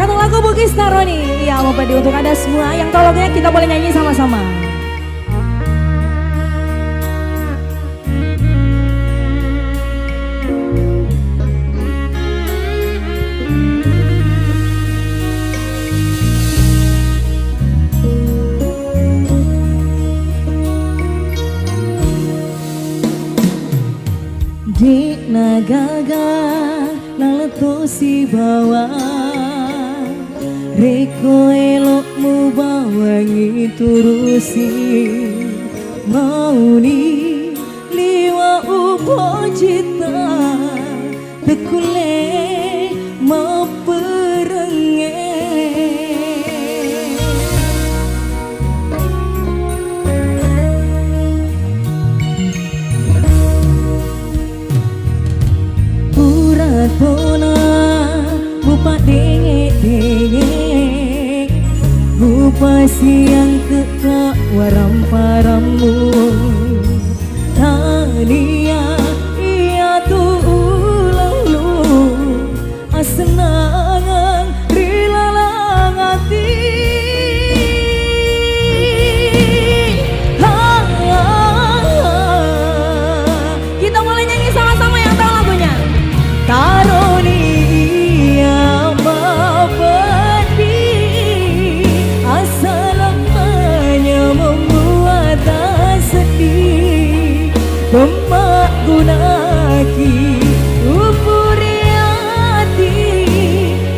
satu lagu Bugis Taroni. Ya, mau pada untuk Anda semua yang tolongnya kita boleh nyanyi sama-sama. Di nagaga naletu si bawa reko elokmu bawangi turusi mauni liwa upo cita tekule maperenge Pona bupa denge-denge bupa siang keka waram paramu tania iya tu ulang lu asenangan rilalang hati kita mulai nyanyi sama-sama yang tahu lagunya. Taroni ama pedih asal hanya membuat sedih demak gunaki upuri hati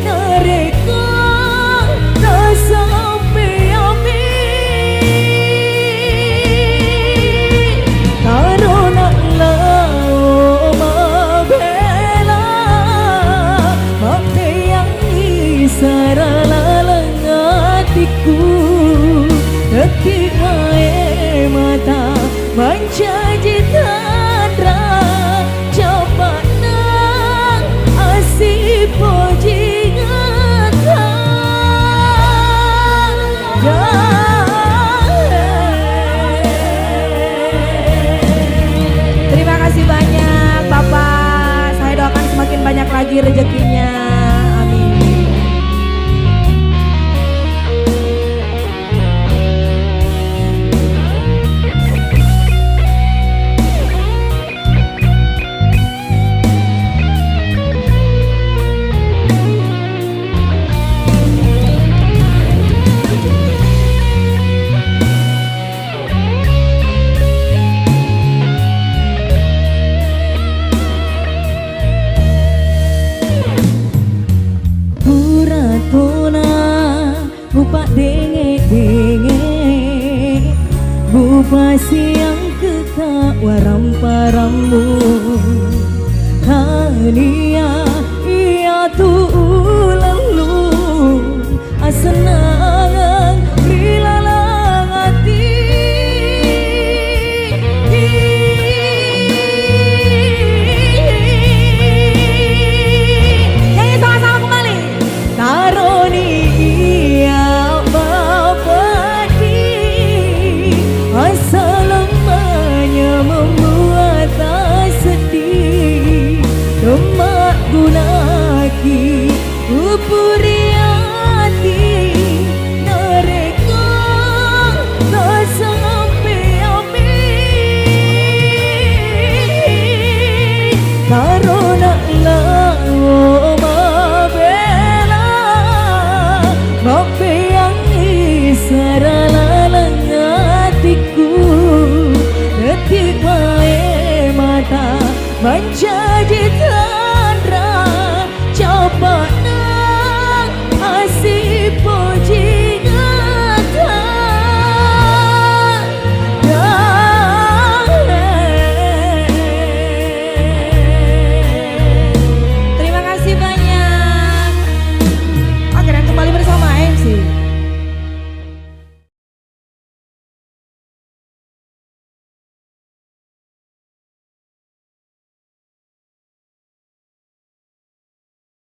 mereka tak sampai amin tarona saralang hatiku detik wae mata mencaji tandra coba nang asih pojingan terima kasih banyak Bapak, saya doakan semakin banyak lagi rezekinya. Bupa denge-denge bupa siang keka waram paramu hania iya tu